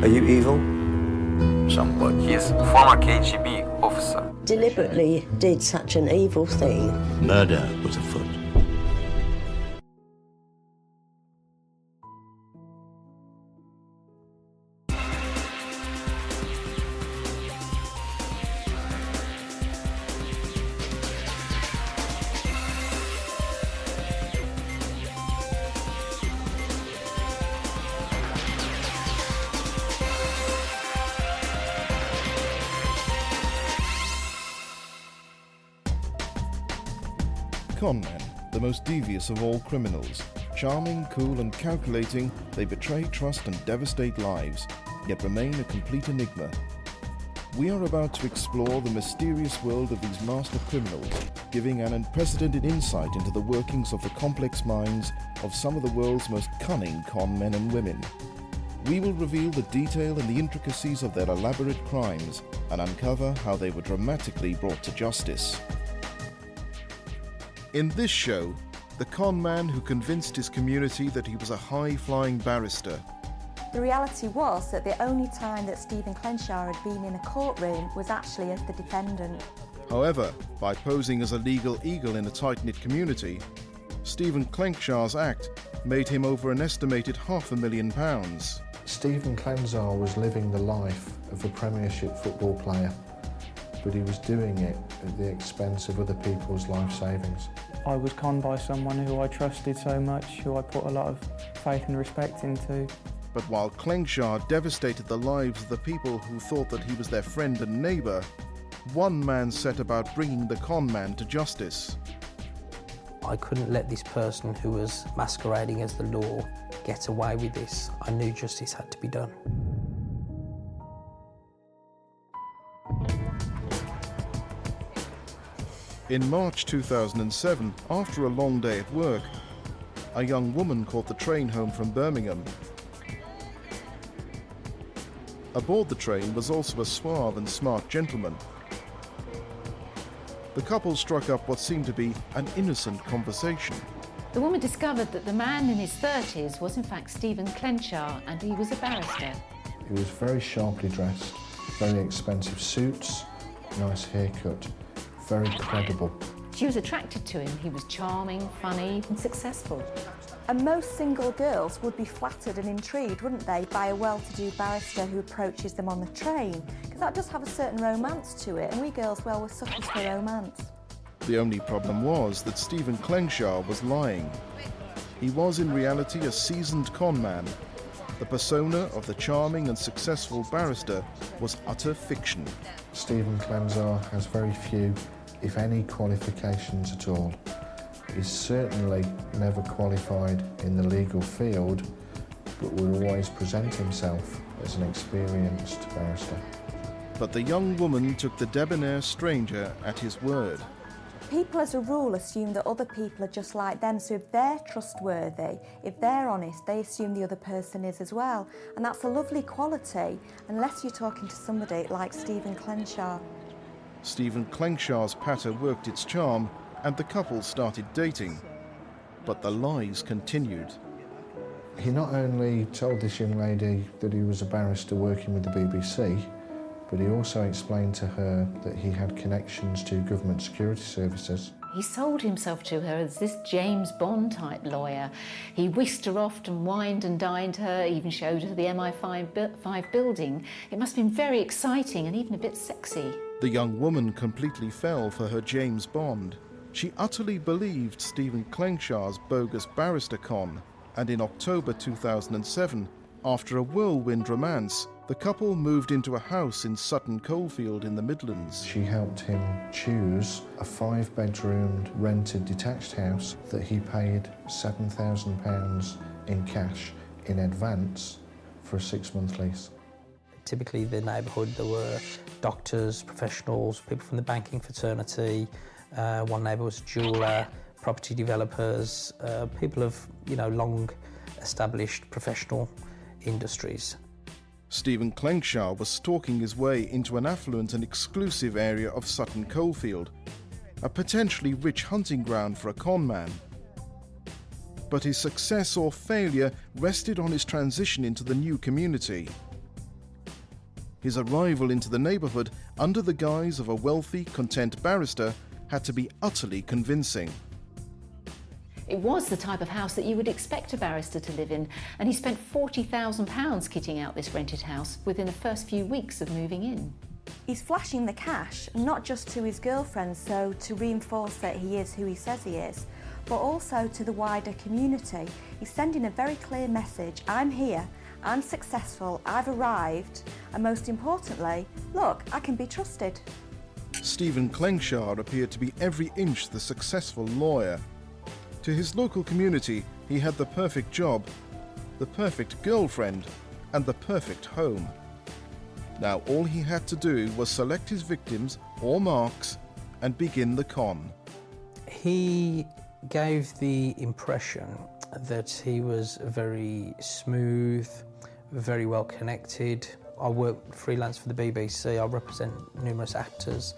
Are you evil? Somewhat. He is former KGB officer. Deliberately did such an evil thing. Murder was afoot. Conmen, the most devious of all criminals. Charming, cool and calculating, they betray trust and devastate lives, yet remain a complete enigma. We are about to explore the mysterious world of these master criminals, giving an unprecedented insight into the workings of the complex minds of some of the world's most cunning con men and women. We will reveal the detail and the intricacies of their elaborate crimes and uncover how they were dramatically brought to justice. In this show, the con man who convinced his community that he was a high-flying barrister. The reality was that the only time that Stephen Klenczar had been in a courtroom was actually as the defendant. However, by posing as a legal eagle in a tight-knit community, Stephen Klenczar's act made him over an estimated £500,000. Stephen Klenczar was living the life of a Premiership football player, but he was doing it at the expense of other people's life savings. I was conned by someone who I trusted so much, who I put a lot of faith and respect into. But while Klenczar devastated the lives of the people who thought that he was their friend and neighbour, one man set about bringing the con man to justice. I couldn't let this person who was masquerading as the law get away with this. I knew justice had to be done. In March 2007, after a long day at work, a young woman caught the train home from Birmingham. Aboard the train was also a suave and smart gentleman. The couple struck up what seemed to be an innocent conversation. The woman discovered that the man in his 30s was in fact Stephen Klenczar, and he was a barrister. He was very sharply dressed, very expensive suits, nice haircut, very credible. She was attracted to him. He was charming, funny and successful. And most single girls would be flattered and intrigued, wouldn't they, by a well-to-do barrister who approaches them on the train, because that does have a certain romance to it, and we girls, well, we're suckers for romance. The only problem was that Stephen Klenczar was lying. He was in reality a seasoned con man. The persona of the charming and successful barrister was utter fiction. Stephen Klenczar has very few, if any, qualifications at all. He's certainly never qualified in the legal field, but will always present himself as an experienced barrister. But the young woman took the debonair stranger at his word. People as a rule assume that other people are just like them, so if they're trustworthy, if they're honest, they assume the other person is as well. And that's a lovely quality, unless you're talking to somebody like Stephen Klenczar. Stephen Klenczar's patter worked its charm, and the couple started dating. But the lies continued. He not only told this young lady that he was a barrister working with the BBC, but he also explained to her that he had connections to government security services. He sold himself to her as this James Bond type lawyer. He whisked her off and wined and dined her, even showed her the MI5 building. It must have been very exciting and even a bit sexy. The young woman completely fell for her James Bond. She utterly believed Stephen Klenczar's bogus barrister con, and in October 2007, after a whirlwind romance, the couple moved into a house in Sutton Coldfield in the Midlands. She helped him choose a 5-bedroomed rented detached house that he paid £7,000 in cash in advance for a 6-month lease. Typically, the neighbourhood, there were doctors, professionals, people from the banking fraternity. One neighbour was a jeweller, property developers, people of, long-established professional industries. Stephen Klenczar was stalking his way into an affluent and exclusive area of Sutton Coldfield, a potentially rich hunting ground for a con man. But his success or failure rested on his transition into the new community. His arrival into the neighbourhood under the guise of a wealthy, content barrister had to be utterly convincing. It was the type of house that you would expect a barrister to live in, and he spent £40,000 kitting out this rented house within the first few weeks of moving in. He's flashing the cash, not just to his girlfriend, so to reinforce that he is who he says he is, but also to the wider community. He's sending a very clear message: I'm here, I'm successful, I've arrived, and most importantly, look, I can be trusted. Stephen Klenczar appeared to be every inch the successful lawyer. To his local community, he had the perfect job, the perfect girlfriend, and the perfect home. Now all he had to do was select his victims or marks and begin the con. He gave the impression that he was very smooth, very well connected. I work freelance for the BBC, I represent numerous actors.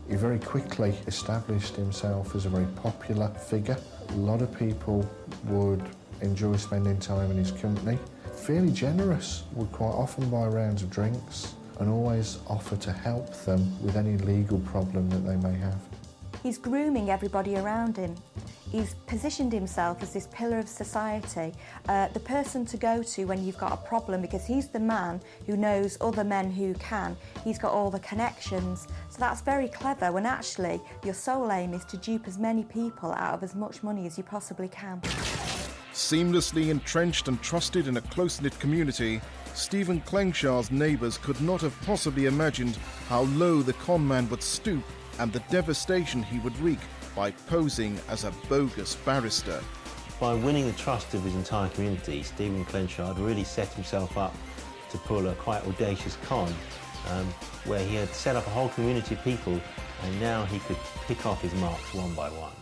He very quickly established himself as a very popular figure. A lot of people would enjoy spending time in his company. Fairly generous, would quite often buy rounds of drinks and always offer to help them with any legal problem that they may have. He's grooming everybody around him. He's positioned himself as this pillar of society, the person to go to when you've got a problem, because he's the man who knows other men who can. He's got all the connections. So that's very clever, when actually your sole aim is to dupe as many people out of as much money as you possibly can. Seamlessly entrenched and trusted in a close-knit community, Stephen Klenczar's neighbours could not have possibly imagined how low the conman would stoop and the devastation he would wreak by posing as a bogus barrister. By winning the trust of his entire community, Stephen Klenczar had really set himself up to pull a quite audacious con, where he had set up a whole community of people, and now he could pick off his marks one by one.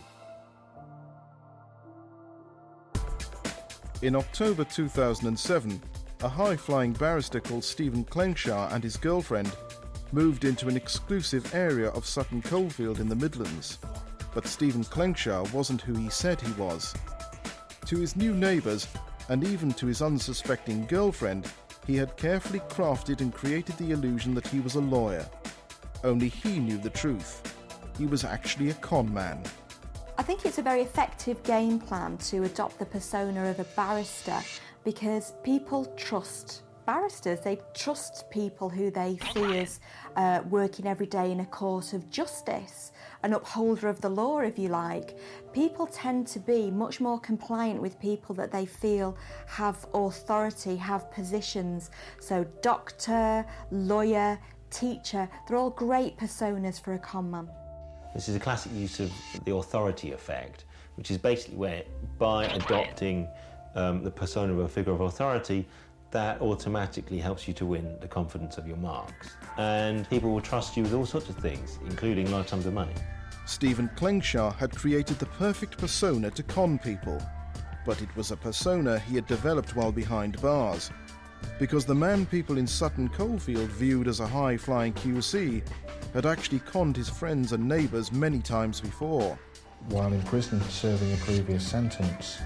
In October 2007, a high-flying barrister called Stephen Klenczar and his girlfriend moved into an exclusive area of Sutton Coldfield in the Midlands. But Stephen Klenczar wasn't who he said he was. To his new neighbours, and even to his unsuspecting girlfriend, he had carefully crafted and created the illusion that he was a lawyer. Only he knew the truth. He was actually a con man. I think it's a very effective game plan to adopt the persona of a barrister, because people trust barristers. They trust people who they see as working every day in a court of justice, an upholder of the law, if you like. People tend to be much more compliant with people that they feel have authority, have positions. So doctor, lawyer, teacher, they're all great personas for a conman. This is a classic use of the authority effect, which is basically where, by adopting the persona of a figure of authority, that automatically helps you to win the confidence of your marks. And people will trust you with all sorts of things, including large sums of money. Stephen Klenczar had created the perfect persona to con people, but it was a persona he had developed while behind bars, because the man people in Sutton Coldfield viewed as a high-flying QC had actually conned his friends and neighbours many times before. While in prison serving a previous sentence,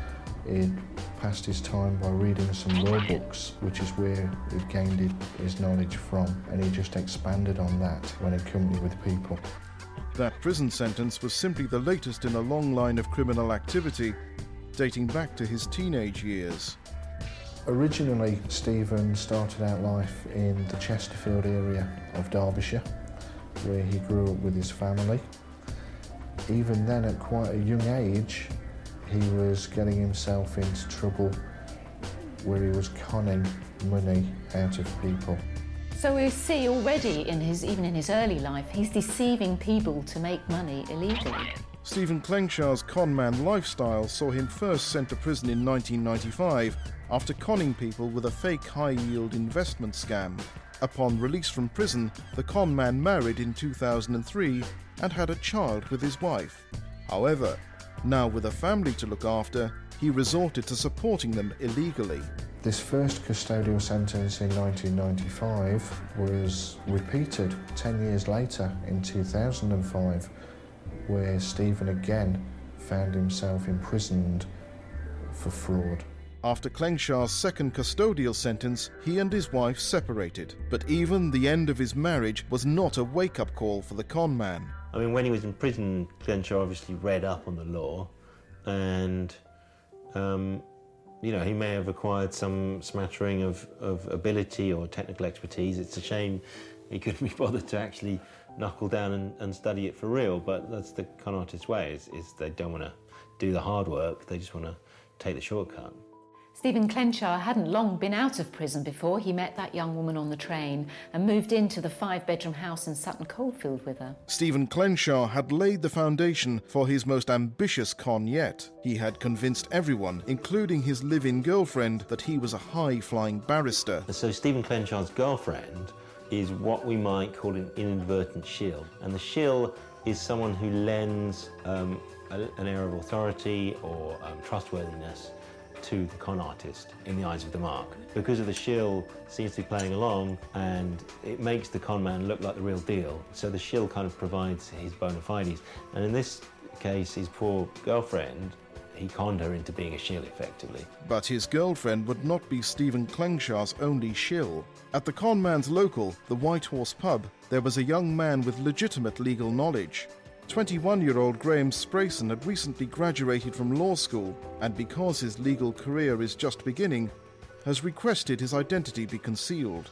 he'd passed his time by reading some law books, which is where he'd gained his knowledge from, and he just expanded on that when in company with people. That prison sentence was simply the latest in a long line of criminal activity dating back to his teenage years. Originally, Stephen started out life in the Chesterfield area of Derbyshire, where he grew up with his family. Even then, at quite a young age, he was getting himself into trouble where he was conning money out of people. So we see already, even in his early life, he's deceiving people to make money illegally. Stephen Klenczar's conman lifestyle saw him first sent to prison in 1995 after conning people with a fake high-yield investment scam. Upon release from prison, the conman married in 2003 and had a child with his wife. However, now with a family to look after, he resorted to supporting them illegally. This first custodial sentence in 1995 was repeated 10 years later in 2005, where Stephen again found himself imprisoned for fraud. After Klenczar's second custodial sentence, he and his wife separated. But even the end of his marriage was not a wake-up call for the con man. I mean, when he was in prison, Klenczar obviously read up on the law, and you know, he may have acquired some smattering of ability or technical expertise. It's a shame he couldn't be bothered to actually knuckle down and study it for real, but that's the con artist's way, is they don't want to do the hard work, they just want to take the shortcut. Stephen Klenczar hadn't long been out of prison before he met that young woman on the train and moved into the 5-bedroom house in Sutton Coldfield with her. Stephen Klenczar had laid the foundation for his most ambitious con yet. He had convinced everyone, including his live-in girlfriend, that he was a high-flying barrister. So Stephen Klenczar's girlfriend is what we might call an inadvertent shill. And the shill is someone who lends an air of authority or trustworthiness to the con artist in the eyes of the mark. Because of the shill seems to be playing along, and it makes the con man look like the real deal. So the shill kind of provides his bona fides. And in this case, his poor girlfriend, he conned her into being a shill effectively. But his girlfriend would not be Stephen Klenczar's only shill. At the con man's local, the White Horse pub, there was a young man with legitimate legal knowledge. 21-year-old Graham Sprayson had recently graduated from law school, and because his legal career is just beginning, has requested his identity be concealed.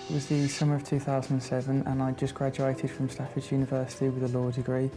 It was the summer of 2007 and I just graduated from Staffordshire University with a law degree.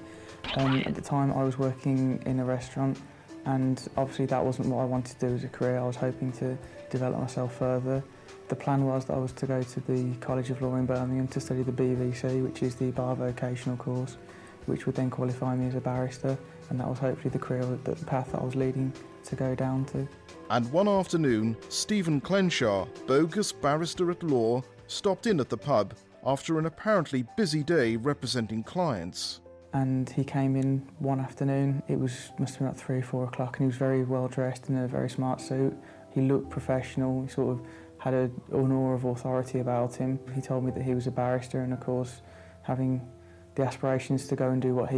At the time I was working in a restaurant, and obviously that wasn't what I wanted to do as a career. I was hoping to develop myself further. The plan was that I was to go to the College of Law in Birmingham to study the BVC, which is the Bar Vocational course, which would then qualify me as a barrister, and that was hopefully the career, the path that I was leading to go down to. And one afternoon, Stephen Klenczar, bogus barrister at law, stopped in at the pub after an apparently busy day representing clients. And he came in one afternoon, must have been about 3 or 4 o'clock, and he was very well dressed in a very smart suit. He looked professional, he sort of had an aura of authority about him. He told me that he was a barrister, and of course, having the aspirations to go and do what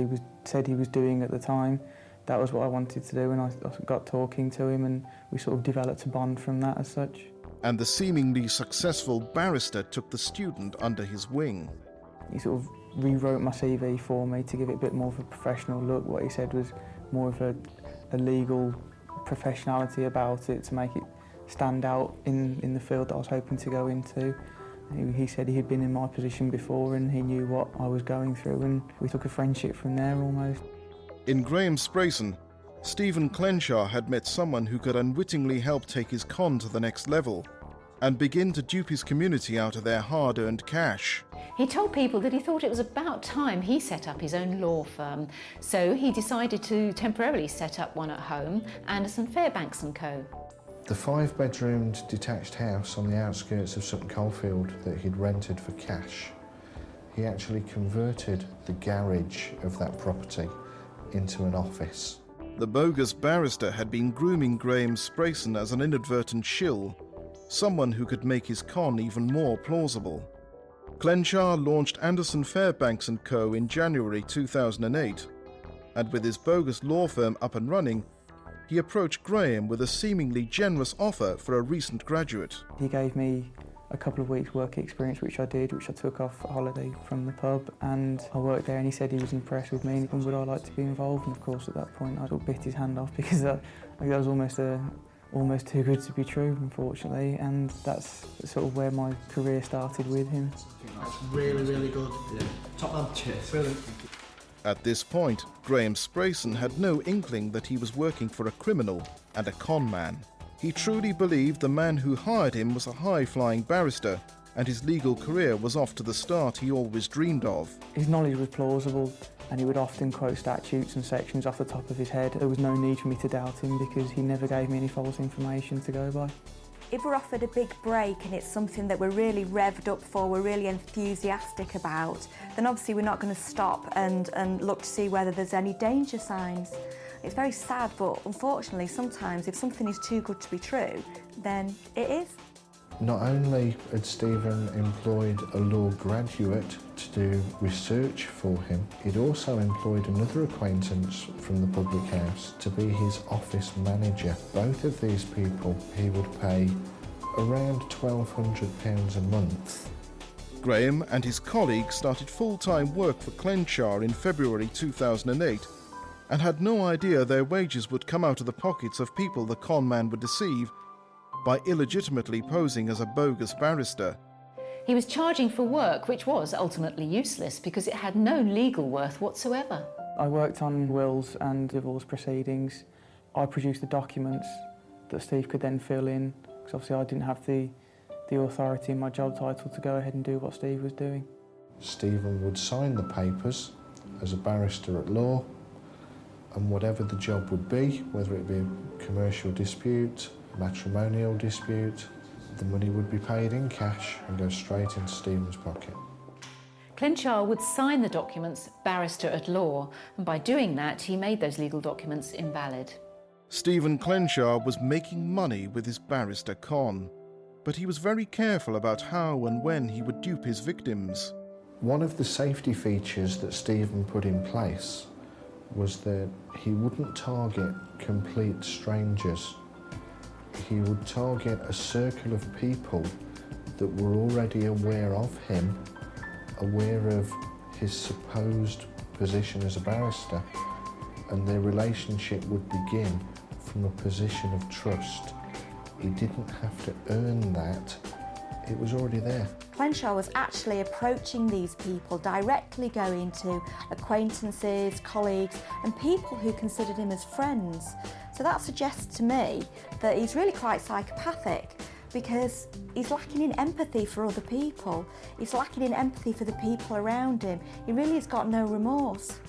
said he was doing at the time, that was what I wanted to do, and I got talking to him, and we sort of developed a bond from that as such. And the seemingly successful barrister took the student under his wing. He sort of rewrote my CV for me to give it a bit more of a professional look. What he said was more of a legal professionality about it, to make it stand out in the field that I was hoping to go into. He said he had been in my position before and he knew what I was going through, and we took a friendship from there almost. In Graham Sprayson, Stephen Klenczar had met someone who could unwittingly help take his con to the next level and begin to dupe his community out of their hard-earned cash. He told people that he thought it was about time he set up his own law firm, so he decided to temporarily set up one at home, Anderson, Fairbanks & Co. The 5-bedroomed detached house on the outskirts of Sutton Coldfield that he'd rented for cash, he actually converted the garage of that property into an office. The bogus barrister had been grooming Graham Sprayson as an inadvertent shill, someone who could make his con even more plausible. Klenczar launched Anderson Fairbanks & Co. in January 2008, and with his bogus law firm up and running, he approached Graham with a seemingly generous offer for a recent graduate. He gave me a couple of weeks' work experience, which I did, which I took off a holiday from the pub, and I worked there, and he said he was impressed with me and would I like to be involved. And of course at that point I sort of bit his hand off, because that was almost too good to be true, unfortunately, and that's sort of where my career started with him. That's really, really good. Yeah. Top man. Cheers. Brilliant. At this point, Graham Sprayson had no inkling that he was working for a criminal and a con man. He truly believed the man who hired him was a high-flying barrister, and his legal career was off to the start he always dreamed of. His knowledge was plausible, and he would often quote statutes and sections off the top of his head. There was no need for me to doubt him, because he never gave me any false information to go by. If we're offered a big break and it's something that we're really revved up for, we're really enthusiastic about, then obviously we're not going to stop and look to see whether there's any danger signs. It's very sad, but unfortunately sometimes if something is too good to be true, then it is. Not only had Stephen employed a law graduate to do research for him, he'd also employed another acquaintance from the public house to be his office manager. Both of these people he would pay around £1,200 a month. Graham and his colleague started full-time work for Klenczar in February 2008 and had no idea their wages would come out of the pockets of people the conman would deceive by illegitimately posing as a bogus barrister. He was charging for work which was ultimately useless because it had no legal worth whatsoever. I worked on wills and divorce proceedings. I produced the documents that Steve could then fill in, because obviously I didn't have the authority in my job title to go ahead and do what Steve was doing. Stephen would sign the papers as a barrister at law, and whatever the job would be, whether it be a commercial dispute, matrimonial dispute, the money would be paid in cash and go straight into Stephen's pocket. Klenczar would sign the documents barrister at law, and by doing that he made those legal documents invalid. Stephen Klenczar was making money with his barrister con, but he was very careful about how and when he would dupe his victims. One of the safety features that Stephen put in place was that he wouldn't target complete strangers. He would target a circle of people that were already aware of him, aware of his supposed position as a barrister, and their relationship would begin from a position of trust. He didn't have to earn that, it was already there. Klenczar was actually approaching these people, directly going to acquaintances, colleagues and people who considered him as friends. So that suggests to me that he's really quite psychopathic, because he's lacking in empathy for other people. He's lacking in empathy for the people around him. He really has got no remorse.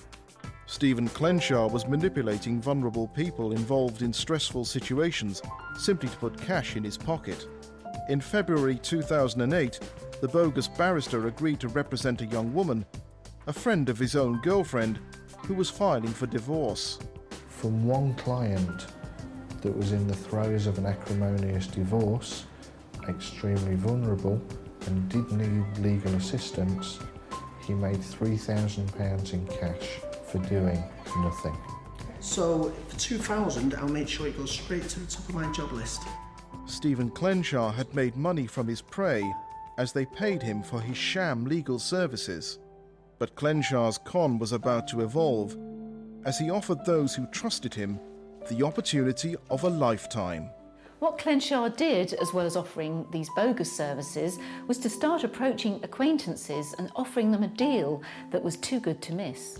Stephen Klenczar was manipulating vulnerable people involved in stressful situations simply to put cash in his pocket. In February 2008, the bogus barrister agreed to represent a young woman, a friend of his own girlfriend, who was filing for divorce. From one client that was in the throes of an acrimonious divorce, extremely vulnerable and did need legal assistance, he made £3,000 in cash for doing nothing. So for £2,000, I'll make sure it goes straight to the top of my job list. Stephen Klenczar had made money from his prey as they paid him for his sham legal services. But Klenczar's con was about to evolve as he offered those who trusted him the opportunity of a lifetime. What Klenczar did, as well as offering these bogus services, was to start approaching acquaintances and offering them a deal that was too good to miss.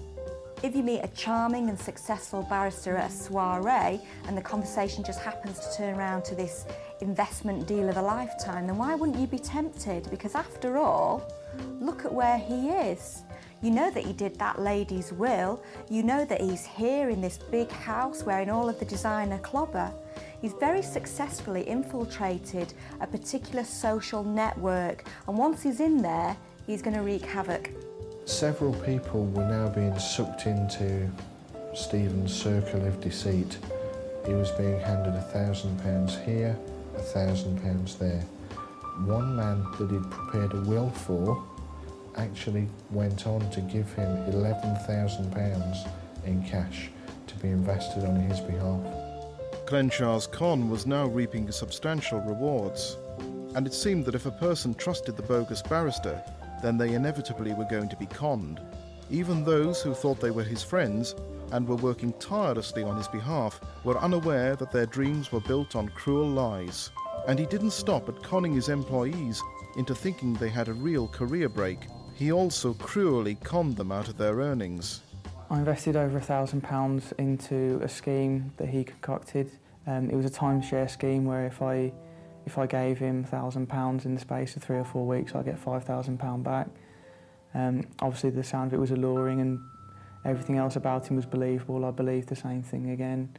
If you meet a charming and successful barrister at a soiree and the conversation just happens to turn around to this investment deal of a lifetime, then why wouldn't you be tempted? Because after all, look at where he is. You know that he did that lady's will. You know that he's here in this big house wearing all of the designer clobber. He's very successfully infiltrated a particular social network, and once he's in there, he's going to wreak havoc. Several people were now being sucked into Stephen's circle of deceit. He was being handed £1,000 here, £1,000 there. One man that he'd prepared a will for actually went on to give him £11,000 in cash to be invested on his behalf. Klenczar's con was now reaping substantial rewards, and it seemed that if a person trusted the bogus barrister, then they inevitably were going to be conned. Even those who thought they were his friends and were working tirelessly on his behalf were unaware that their dreams were built on cruel lies. And he didn't stop at conning his employees into thinking they had a real career break. He also cruelly conned them out of their earnings. I invested over £1,000 into a scheme that he concocted. It was a timeshare scheme where if I gave him £1,000 in the space of 3 or 4 weeks, I'd get £5,000 back. Obviously the sound of it was alluring and everything else about him was believable. I believed the same thing again.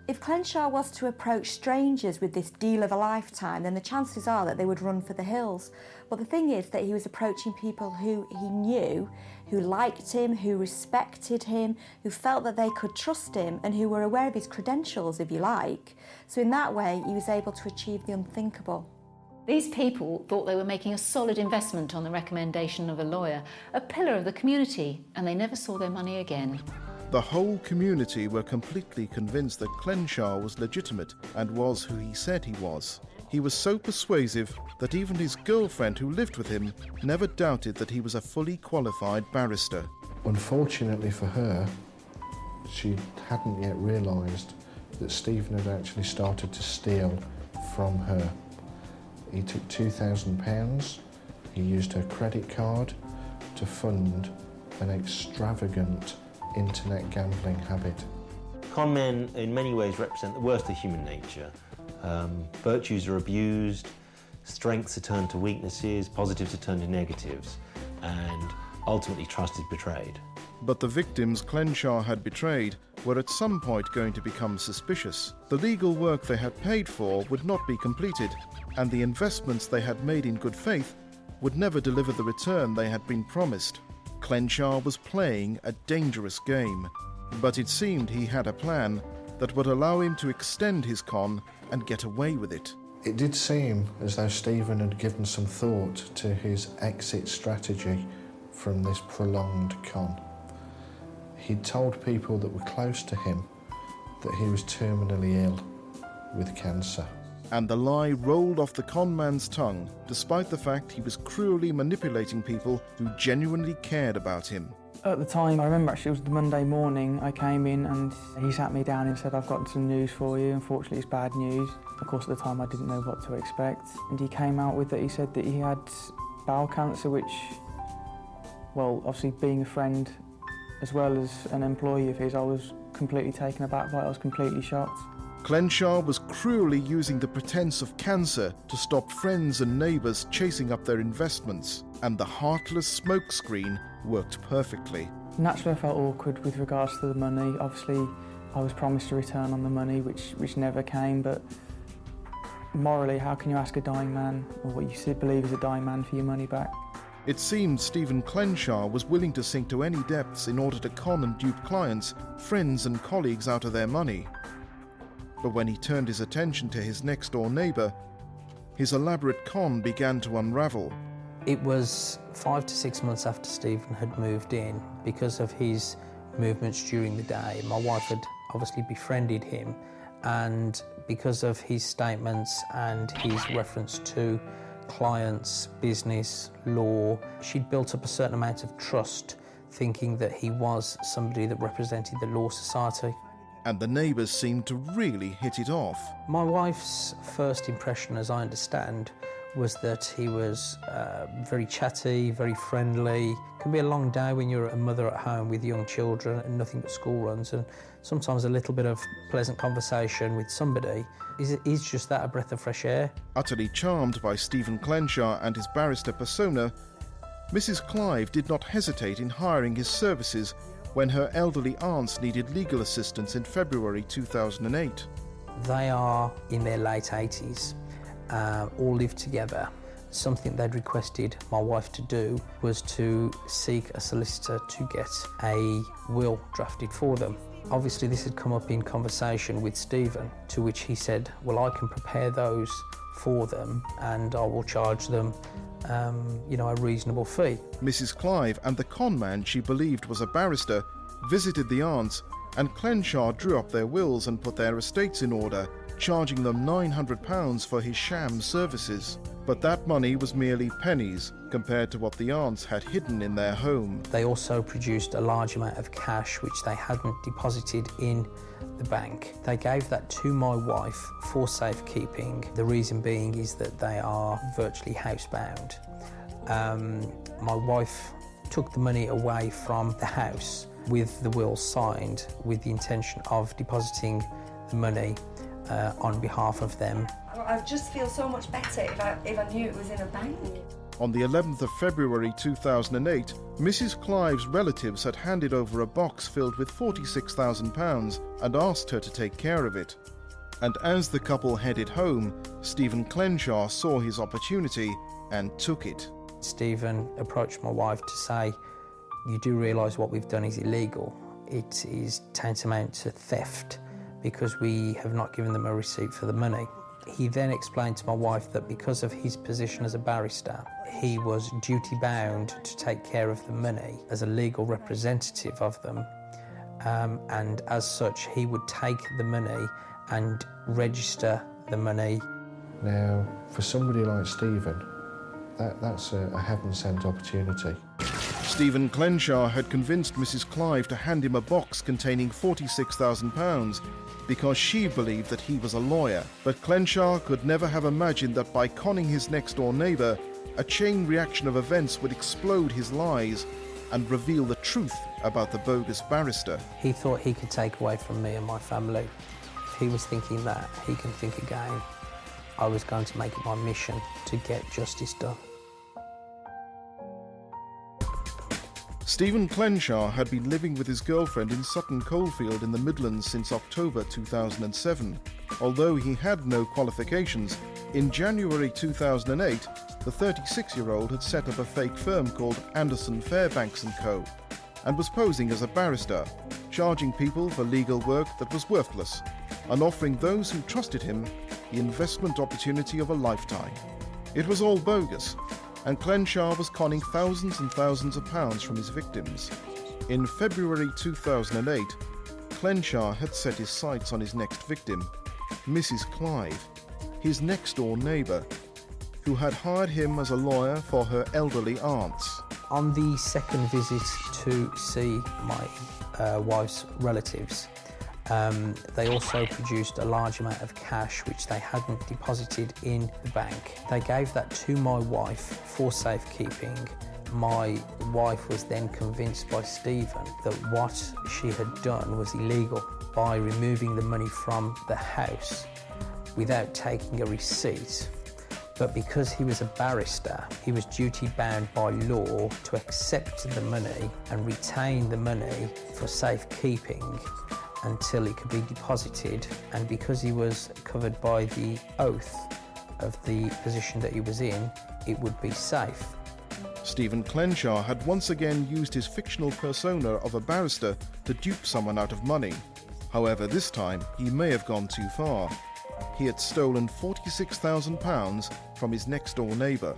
If Klenczar was to approach strangers with this deal of a lifetime, then the chances are that they would run for the hills. But the thing is that he was approaching people who he knew, who liked him, who respected him, who felt that they could trust him and who were aware of his credentials, if you like. So in that way, he was able to achieve the unthinkable. These people thought they were making a solid investment on the recommendation of a lawyer, a pillar of the community, and they never saw their money again. The whole community were completely convinced that Klenczar was legitimate and was who he said he was. He was so persuasive that even his girlfriend who lived with him never doubted that he was a fully qualified barrister. Unfortunately for her, she hadn't yet realised that Stephen had actually started to steal from her. He took £2,000, he used her credit card to fund an extravagant internet gambling habit. Conmen in many ways represent the worst of human nature. Virtues are abused, strengths are turned to weaknesses, positives are turned to negatives, and ultimately trust is betrayed. But the victims Klenczar had betrayed were at some point going to become suspicious. The legal work they had paid for would not be completed, and the investments they had made in good faith would never deliver the return they had been promised. Klenczar was playing a dangerous game, but it seemed he had a plan that would allow him to extend his con and get away with it. It did seem as though Stephen had given some thought to his exit strategy from this prolonged con. He'd told people that were close to him that he was terminally ill with cancer. And the lie rolled off the con man's tongue, despite the fact he was cruelly manipulating people who genuinely cared about him. At the time, I remember actually it was the Monday morning, I came in and he sat me down and said, I've got some news for you. Unfortunately, it's bad news. Of course, at the time, I didn't know what to expect. And he came out with that. He said that he had bowel cancer, which, well, obviously being a friend as well as an employee of his, I was completely taken aback by it. I was completely shocked. Klenczar was cruelly using the pretense of cancer to stop friends and neighbours chasing up their investments, and the heartless smokescreen worked perfectly. Naturally, I felt awkward with regards to the money. Obviously, I was promised a return on the money, which never came, but morally, how can you ask a dying man, or what you believe is a dying man, for your money back? It seemed Stephen Klenczar was willing to sink to any depths in order to con and dupe clients, friends and colleagues out of their money. But when he turned his attention to his next-door neighbour, his elaborate con began to unravel. It was 5 to 6 months after Stephen had moved in. Because of his movements during the day, my wife had obviously befriended him, and because of his statements and his reference to clients, business, law, she'd built up a certain amount of trust, thinking that he was somebody that represented the law society. And the neighbours seemed to really hit it off. My wife's first impression, as I understand, was that he was very chatty, very friendly. It can be a long day when you're a mother at home with young children and nothing but school runs, and sometimes a little bit of pleasant conversation with somebody is just that, a breath of fresh air. Utterly charmed by Stephen Klenczar and his barrister persona, Mrs. Clive did not hesitate in hiring his services when her elderly aunts needed legal assistance in February 2008. They are in their late 80s, all live together. Something they'd requested my wife to do was to seek a solicitor to get a will drafted for them. Obviously this had come up in conversation with Stephen, to which he said, well, I can prepare those for them and I will charge them a reasonable fee. Mrs. Clive and the con man she believed was a barrister visited the aunts, and Klenczar drew up their wills and put their estates in order, charging them £900 for his sham services. But that money was merely pennies compared to what the aunts had hidden in their home. They also produced a large amount of cash which they hadn't deposited in the bank. They gave that to my wife for safekeeping. The reason being is that they are virtually housebound. My wife took the money away from the house with the will signed with the intention of depositing the money on behalf of them. I just feel so much better if I knew it was in a bank. On the 11th of February 2008, Mrs. Clive's relatives had handed over a box filled with £46,000 and asked her to take care of it. And as the couple headed home, Stephen Klenczar saw his opportunity and took it. Stephen approached my wife to say, you do realise what we've done is illegal. It is tantamount to theft because we have not given them a receipt for the money. He then explained to my wife that because of his position as a barrister, he was duty-bound to take care of the money as a legal representative of them, and as such, he would take the money and register the money. Now, for somebody like Stephen, that's a heaven-sent opportunity. Stephen Klenczar had convinced Mrs. Clive to hand him a box containing £46,000 because she believed that he was a lawyer. But Klenczar could never have imagined that by conning his next-door neighbour, a chain reaction of events would explode his lies and reveal the truth about the bogus barrister. He thought he could take away from me and my family. If he was thinking that, he can think again. I was going to make it my mission to get justice done. Stephen Klenczar had been living with his girlfriend in Sutton Coldfield in the Midlands since October 2007. Although he had no qualifications, in January 2008, the 36-year-old had set up a fake firm called Anderson Fairbanks & Co. and was posing as a barrister, charging people for legal work that was worthless and offering those who trusted him the investment opportunity of a lifetime. It was all bogus, and Klenczar was conning thousands and thousands of pounds from his victims. In February 2008, Klenczar had set his sights on his next victim, Mrs. Clive, his next-door neighbour, who had hired him as a lawyer for her elderly aunts. On the second visit to see my wife's relatives, they also produced a large amount of cash which they hadn't deposited in the bank. They gave that to my wife for safekeeping. My wife was then convinced by Stephen that what she had done was illegal by removing the money from the house without taking a receipt. But because he was a barrister, he was duty-bound by law to accept the money and retain the money for safekeeping until it could be deposited, and because he was covered by the oath of the position that he was in, it would be safe. Stephen Klenczar had once again used his fictional persona of a barrister to dupe someone out of money. However, this time he may have gone too far. He had stolen £46,000 from his next-door neighbour.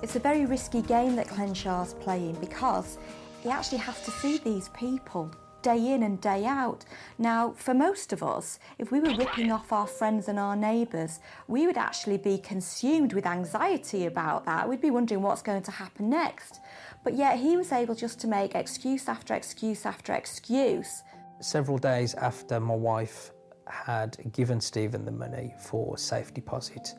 It's a very risky game that Klenczar's playing because he actually has to see these people day in and day out. Now, for most of us, if we were ripping off our friends and our neighbours, we would actually be consumed with anxiety about that. We'd be wondering what's going to happen next. But yet he was able just to make excuse after excuse after excuse. Several days after my wife had given Stephen the money for safe deposit,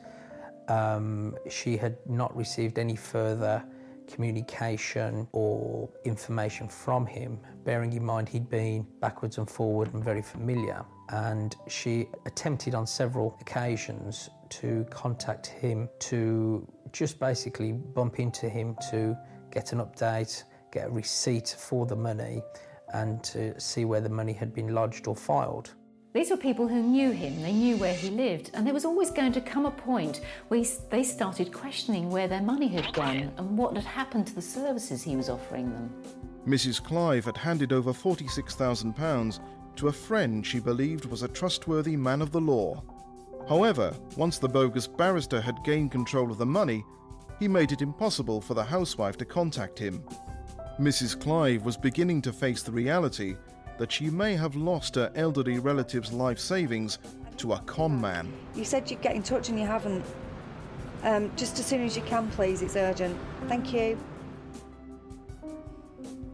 she had not received any further communication or information from him, bearing in mind he'd been backwards and forward and very familiar, and she attempted on several occasions to contact him to just basically bump into him to get an update, get a receipt for the money, and to see where the money had been lodged or filed. These were people who knew him, they knew where he lived, and there was always going to come a point where they started questioning where their money had gone and what had happened to the services he was offering them. Mrs. Clive had handed over £46,000 to a friend she believed was a trustworthy man of the law. However, once the bogus barrister had gained control of the money, he made it impossible for the housewife to contact him. Mrs. Clive was beginning to face the reality that she may have lost her elderly relative's life savings to a con man. You said you'd get in touch and you haven't. Just as soon as you can, please, it's urgent. Thank you.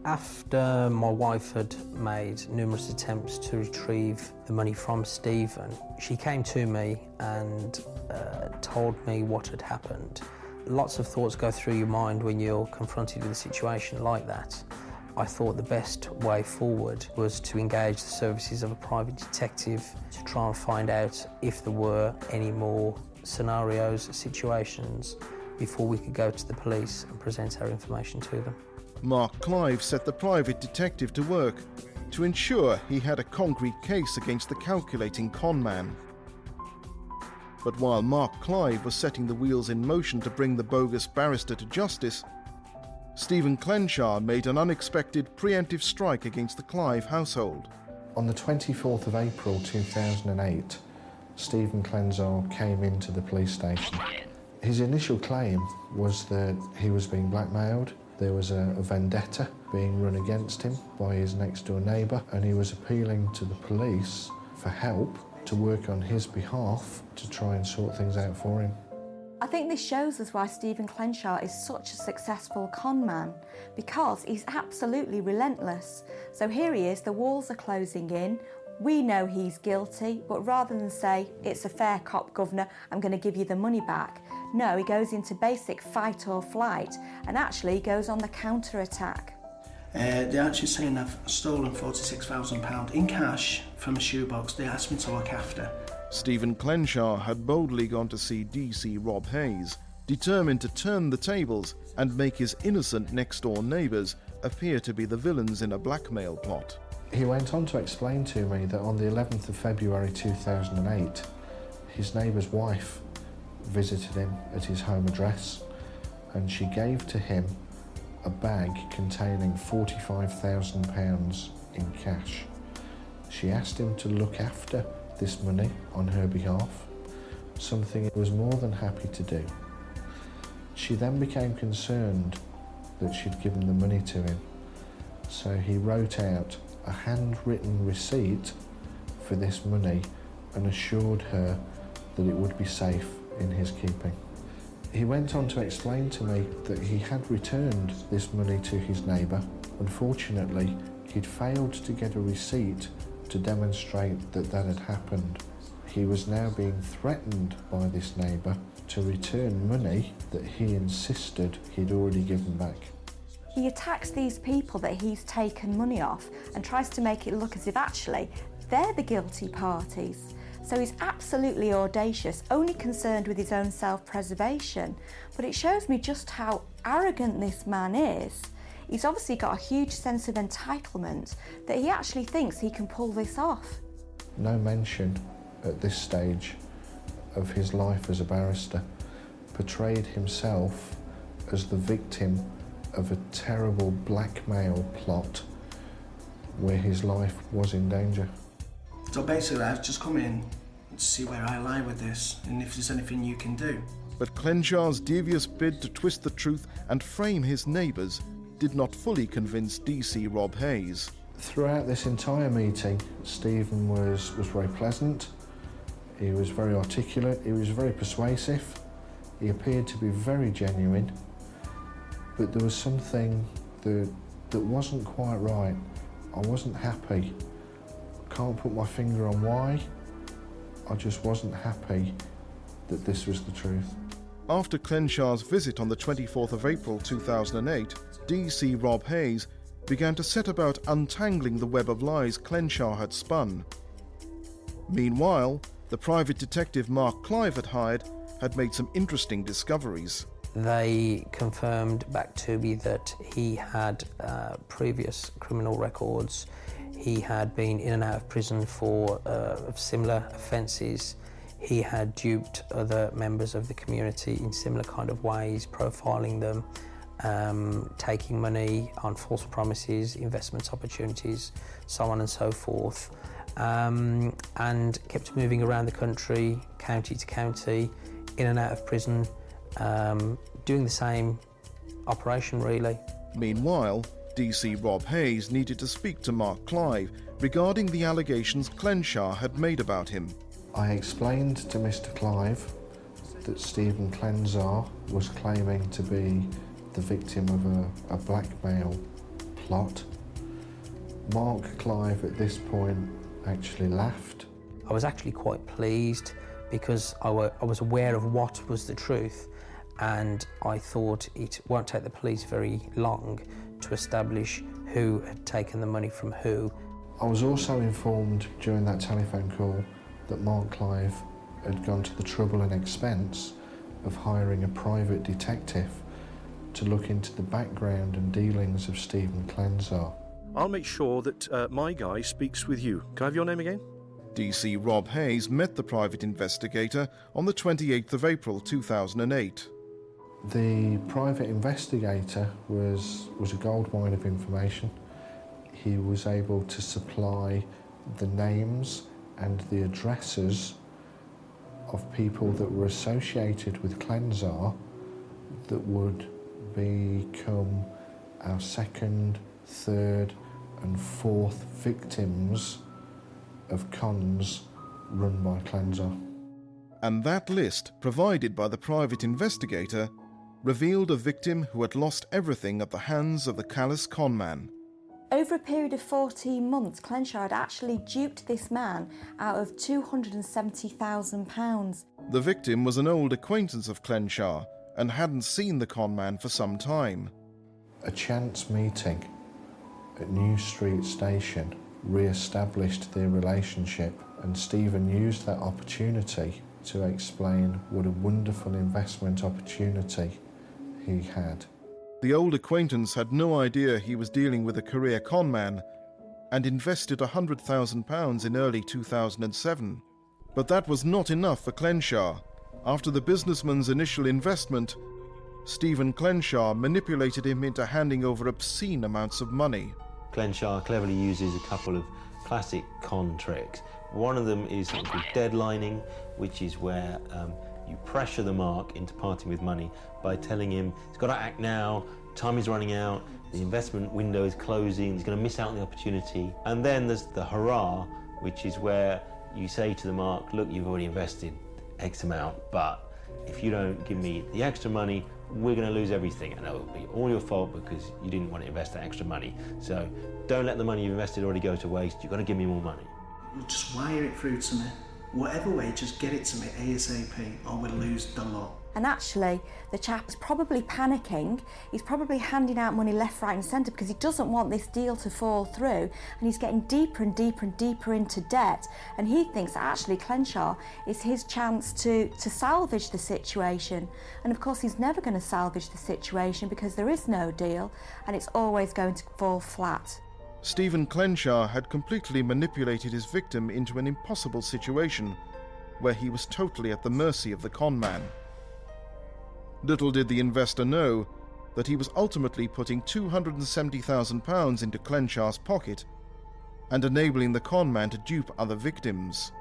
After my wife had made numerous attempts to retrieve the money from Stephen, she came to me and told me what had happened. Lots of thoughts go through your mind when you're confronted with a situation like that. I thought the best way forward was to engage the services of a private detective to try and find out if there were any more scenarios, situations, before we could go to the police and present our information to them. Mark Clive set the private detective to work to ensure he had a concrete case against the calculating con man. But while Mark Clive was setting the wheels in motion to bring the bogus barrister to justice, Stephen Klenczar made an unexpected preemptive strike against the Clive household. On the 24th of April 2008, Stephen Klenczar came into the police station. His initial claim was that he was being blackmailed. There was a vendetta being run against him by his next-door neighbour, and he was appealing to the police for help to work on his behalf to try and sort things out for him. I think this shows us why Stephen Klenczar is such a successful con man, because he's absolutely relentless. So here he is, the walls are closing in, we know he's guilty, but rather than say, it's a fair cop, governor, I'm going to give you the money back, no, he goes into basic fight or flight and actually goes on the counter-attack. They're actually saying I've stolen £46,000 in cash from a shoebox they asked me to look after. Stephen Klenczar had boldly gone to see DC Rob Hayes, determined to turn the tables and make his innocent next-door neighbours appear to be the villains in a blackmail plot. He went on to explain to me that on the 11th of February 2008, his neighbour's wife visited him at his home address, and she gave to him a bag containing £45,000 in cash. She asked him to look after this money on her behalf, something he was more than happy to do. She then became concerned that she'd given the money to him, so he wrote out a handwritten receipt for this money and assured her that it would be safe in his keeping. He went on to explain to me that he had returned this money to his neighbour. Unfortunately, he'd failed to get a receipt to demonstrate that that had happened. He was now being threatened by this neighbour to return money that he insisted he'd already given back. He attacks these people that he's taken money off and tries to make it look as if actually they're the guilty parties. So he's absolutely audacious, only concerned with his own self-preservation. But it shows me just how arrogant this man is. He's obviously got a huge sense of entitlement that he actually thinks he can pull this off. No mention at this stage of his life as a barrister, portrayed himself as the victim of a terrible blackmail plot where his life was in danger. So basically I've just come in to see where I lie with this and if there's anything you can do. But Klenczar's devious bid to twist the truth and frame his neighbours did not fully convince DC Rob Hayes. Throughout this entire meeting, Stephen was very pleasant, he was very articulate, he was very persuasive, he appeared to be very genuine, but there was something that wasn't quite right. I wasn't happy. Can't put my finger on why. I just wasn't happy that this was the truth. After Klenczar's visit on the 24th of April 2008, DC Rob Hayes began to set about untangling the web of lies Klenczar had spun. Meanwhile, the private detective Mark Clive had hired had made some interesting discoveries. They confirmed back to me that he had previous criminal records. He had been in and out of prison for similar offences. He had duped other members of the community in similar kind of ways, profiling them, taking money on false promises, investment opportunities, so on and so forth, and kept moving around the country, county to county, in and out of prison, doing the same operation really. Meanwhile, DC Rob Hayes needed to speak to Mark Clive regarding the allegations Klenczar had made about him. I explained to Mr. Clive that Stephen Klenczar was claiming to be the victim of a blackmail plot. Mark Clive at this point actually laughed. I was actually quite pleased because I was aware of what was the truth, and I thought it won't take the police very long to establish who had taken the money from who. I was also informed during that telephone call that Mark Clive had gone to the trouble and expense of hiring a private detective to look into the background and dealings of Stephen Klenczar. I'll make sure that my guy speaks with you. Can I have your name again? DC Rob Hayes met the private investigator on the 28th of April 2008. The private investigator was a goldmine of information. He was able to supply the names and the addresses of people that were associated with Klenczar that would become our second, third and fourth victims of cons run by Klenczar. And that list, provided by the private investigator, revealed a victim who had lost everything at the hands of the callous conman. Over a period of 14 months, Klenczar had actually duped this man out of £270,000. The victim was an old acquaintance of Klenczar and hadn't seen the conman for some time. A chance meeting at New Street Station re-established their relationship, and Stephen used that opportunity to explain what a wonderful investment opportunity he had. The old acquaintance had no idea he was dealing with a career conman and invested £100,000 in early 2007. But that was not enough for Klenczar. After the businessman's initial investment, Stephen Klenczar manipulated him into handing over obscene amounts of money. Klenczar cleverly uses a couple of classic con tricks. One of them is something called deadlining, which is where you pressure the mark into parting with money by telling him he's got to act now, time is running out, the investment window is closing, he's going to miss out on the opportunity. And then there's the hurrah, which is where you say to the mark, look, you've already invested X amount, but if you don't give me the extra money, we're going to lose everything, and it will be all your fault because you didn't want to invest that extra money. So don't let the money you've invested already go to waste. You've got to give me more money. Just wire it through to me. Whatever way, just get it to me ASAP or we'll lose the lot. And actually, the chap is probably panicking. He's probably handing out money left, right and centre because he doesn't want this deal to fall through, and he's getting deeper and deeper and deeper into debt, and he thinks that actually Klenczar is his chance to salvage the situation. And of course he's never going to salvage the situation because there is no deal and it's always going to fall flat. Stephen Klenczar had completely manipulated his victim into an impossible situation where he was totally at the mercy of the conman. Little did the investor know that he was ultimately putting £270,000 into Klenczar's pocket and enabling the conman to dupe other victims.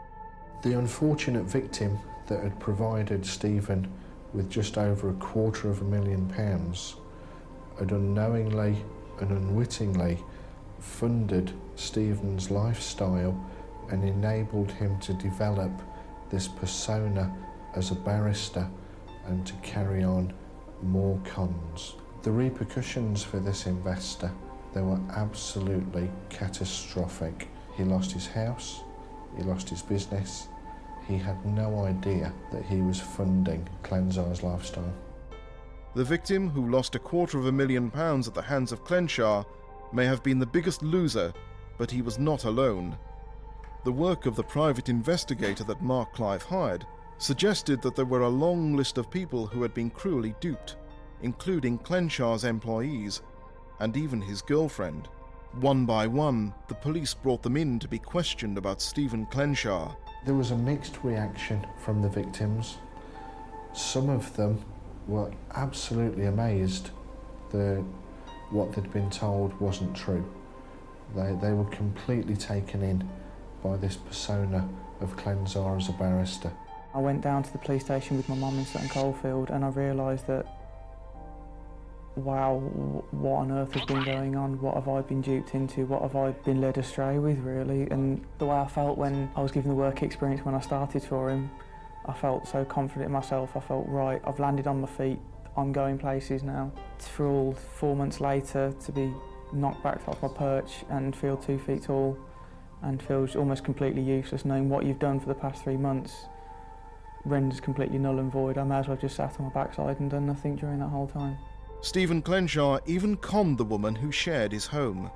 The unfortunate victim that had provided Stephen with just over £250,000 had unknowingly and unwittingly funded Stephen's lifestyle and enabled him to develop this persona as a barrister and to carry on more cons. The repercussions for this investor, they were absolutely catastrophic. He lost his house, he lost his business, he had no idea that he was funding Klenczar's lifestyle. The victim, who lost £250,000 at the hands of Klenczar, may have been the biggest loser, but he was not alone. The work of the private investigator that Mark Clive hired suggested that there were a long list of people who had been cruelly duped, including Klenczar's employees and even his girlfriend. One by one, the police brought them in to be questioned about Stephen Klenczar. There was a mixed reaction from the victims. Some of them were absolutely amazed that what they'd been told wasn't true. They were completely taken in by this persona of Klenczar as a barrister. I went down to the police station with my mum in Sutton Coldfield and I realised that, wow, what on earth has been going on? What have I been duped into? What have I been led astray with, really? And the way I felt when I was given the work experience when I started for him, I felt so confident in myself. I felt, right, I've landed on my feet, I'm going places now. For all 4 months later to be knocked back off my perch and feel 2 feet tall and feel almost completely useless, knowing what you've done for the past 3 months renders completely null and void. I may as well have just sat on my backside and done nothing during that whole time. Stephen Klenczar even conned the woman who shared his home.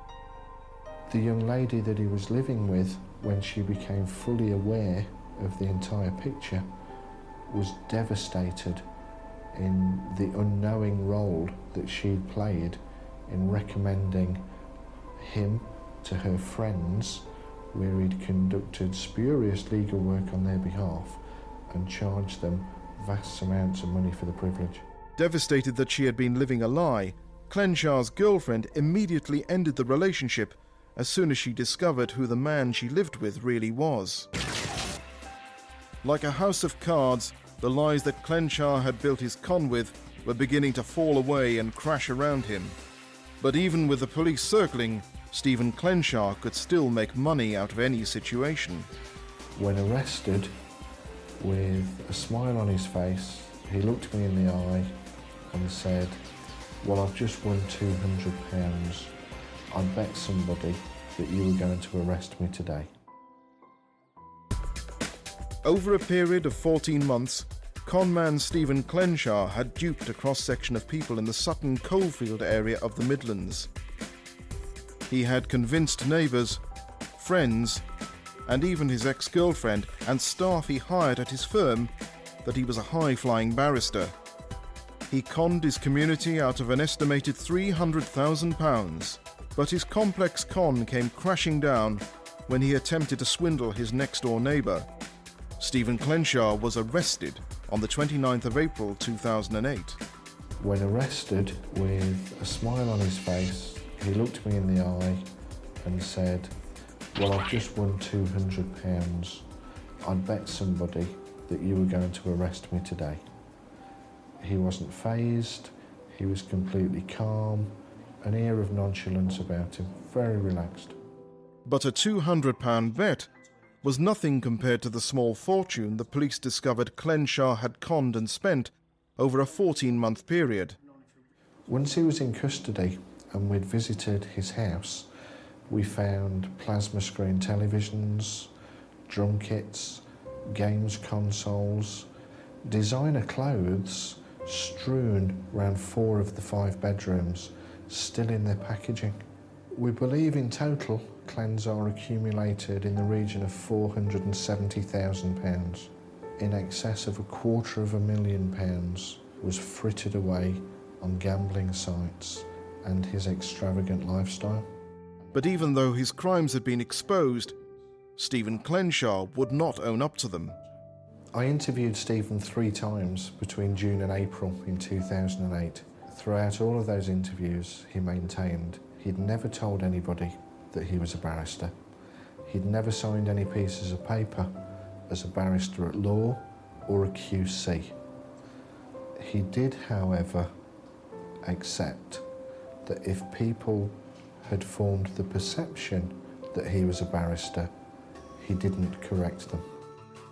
The young lady that he was living with, when she became fully aware of the entire picture, was devastated in the unknowing role that she'd played in recommending him to her friends, where he'd conducted spurious legal work on their behalf and charged them vast amounts of money for the privilege. Devastated that she had been living a lie, Klenczar's girlfriend immediately ended the relationship as soon as she discovered who the man she lived with really was. Like a house of cards, the lies that Klenczar had built his con with were beginning to fall away and crash around him. But even with the police circling, Stephen Klenczar could still make money out of any situation. When arrested, with a smile on his face, he looked me in the eye and said, "Well, I've just won £200. I bet somebody that you were going to arrest me today." Over a period of 14 months, conman Stephen Klenczar had duped a cross-section of people in the Sutton coalfield area of the Midlands. He had convinced neighbours, friends, and even his ex-girlfriend and staff he hired at his firm that he was a high-flying barrister. He conned his community out of an estimated £300,000, but his complex con came crashing down when he attempted to swindle his next-door neighbour. Stephen Klenczar was arrested on the 29th of April 2008. When arrested, with a smile on his face, he looked me in the eye and said, "Well, I've just won £200. I bet somebody that you were going to arrest me today." He wasn't fazed, he was completely calm, an air of nonchalance about him, very relaxed. But a £200 bet was nothing compared to the small fortune the police discovered Klenczar had conned and spent over a 14-month period. Once he was in custody and we'd visited his house, we found plasma screen televisions, drum kits, games consoles, designer clothes strewn around 4 of the 5 bedrooms, still in their packaging. We believe in total Klenczar accumulated in the region of £470,000. In excess of £250,000 was frittered away on gambling sites and his extravagant lifestyle. But even though his crimes had been exposed, Stephen Klenczar would not own up to them. I interviewed Stephen 3 times between June and April in 2008. Throughout all of those interviews, he maintained he'd never told anybody that he was a barrister. He'd never signed any pieces of paper as a barrister at law or a QC. He did, however, accept that if people had formed the perception that he was a barrister, he didn't correct them.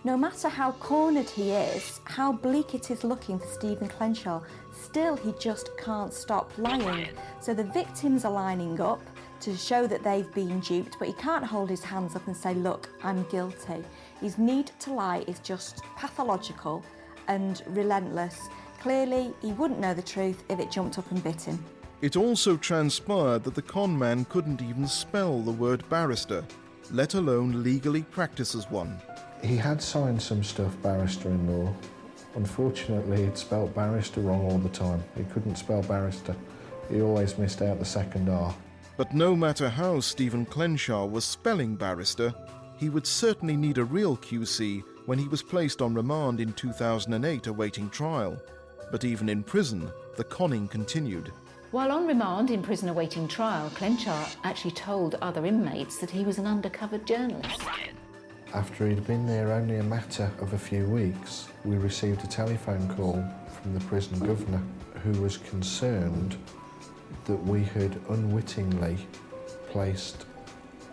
No matter how cornered he is, how bleak it is looking for Stephen Klenczar, still he just can't stop lying. So the victims are lining up to show that they've been duped, but he can't hold his hands up and say, "Look, I'm guilty." His need to lie is just pathological and relentless. Clearly, he wouldn't know the truth if it jumped up and bit him. It also transpired that the conman couldn't even spell the word barrister, let alone legally practice as one. He had signed some stuff barrister in law. Unfortunately, he'd spelt barrister wrong all the time. He couldn't spell barrister. He always missed out the second R. But no matter how Stephen Klenczar was spelling barrister, he would certainly need a real QC when he was placed on remand in 2008 awaiting trial. But even in prison, the conning continued. While on remand in prison awaiting trial, Klenczar actually told other inmates that he was an undercover journalist. After he'd been there only a matter of a few weeks, we received a telephone call from the prison governor who was concerned that we had unwittingly placed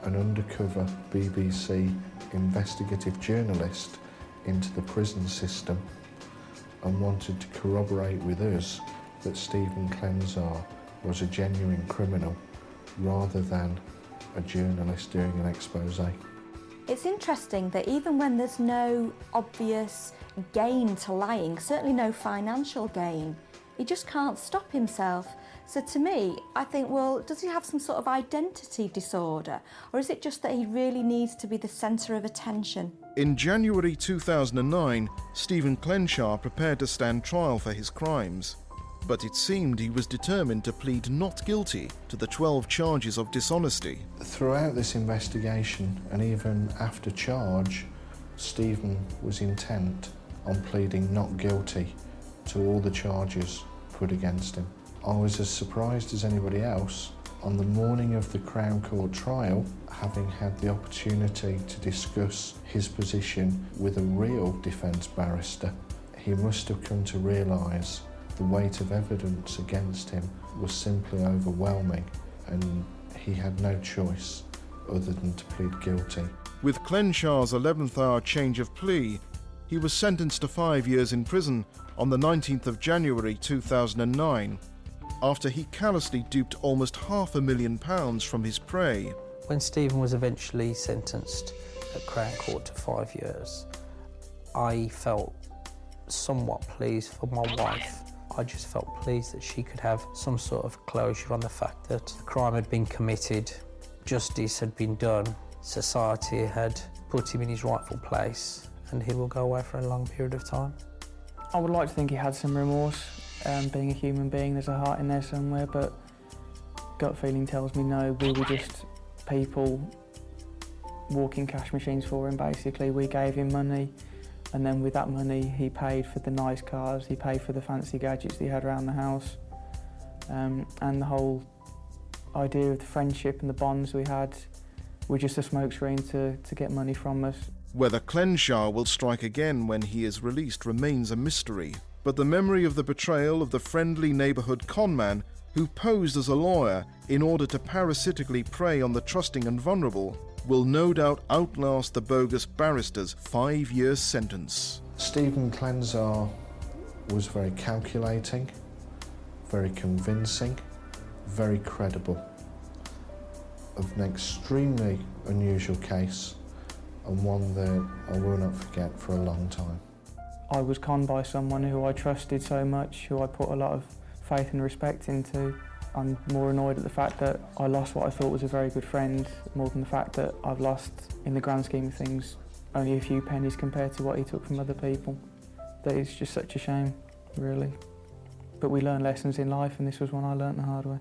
an undercover BBC investigative journalist into the prison system and wanted to corroborate with us that Stephen Klenczar was a genuine criminal rather than a journalist doing an expose. It's interesting that even when there's no obvious gain to lying, certainly no financial gain, he just can't stop himself. So to me, I think, well, does he have some sort of identity disorder? Or is it just that he really needs to be the centre of attention? In January 2009, Stephen Klenczar prepared to stand trial for his crimes. But it seemed he was determined to plead not guilty to the 12 charges of dishonesty. Throughout this investigation, and even after charge, Stephen was intent on pleading not guilty to all the charges put against him. I was as surprised as anybody else On the morning of the Crown Court trial, having had the opportunity to discuss his position with a real defence barrister, he must have come to realise the weight of evidence against him was simply overwhelming, and he had no choice other than to plead guilty. With Klenczar's 11th hour change of plea, he was sentenced to 5 years in prison on the 19th of January 2009, after he callously duped almost £500,000 from his prey. When Stephen was eventually sentenced at Crown Court to 5 years, I felt somewhat pleased for my wife. I just felt pleased that she could have some sort of closure on the fact that the crime had been committed, justice had been done, society had put him in his rightful place, and he will go away for a long period of time. I would like to think he had some remorse. Being a human being, there's a heart in there somewhere, but gut feeling tells me no. We were just people walking cash machines for him, basically. We gave him money, and then with that money he paid for the nice cars, he paid for the fancy gadgets that he had around the house, and the whole idea of the friendship and the bonds we had were just a smokescreen to get money from us. Whether Klenczar will strike again when he is released remains a mystery, but the memory of the betrayal of the friendly neighbourhood conman who posed as a lawyer in order to parasitically prey on the trusting and vulnerable will no doubt outlast the bogus barrister's 5-year sentence. Stephen Klenczar was very calculating, very convincing, very credible, of an extremely unusual case, and one that I will not forget for a long time. I was conned by someone who I trusted so much, who I put a lot of faith and respect into. I'm more annoyed at the fact that I lost what I thought was a very good friend, more than the fact that I've lost, in the grand scheme of things, only a few pennies compared to what he took from other people. That is just such a shame, really. But we learn lessons in life, and this was one I learnt the hard way.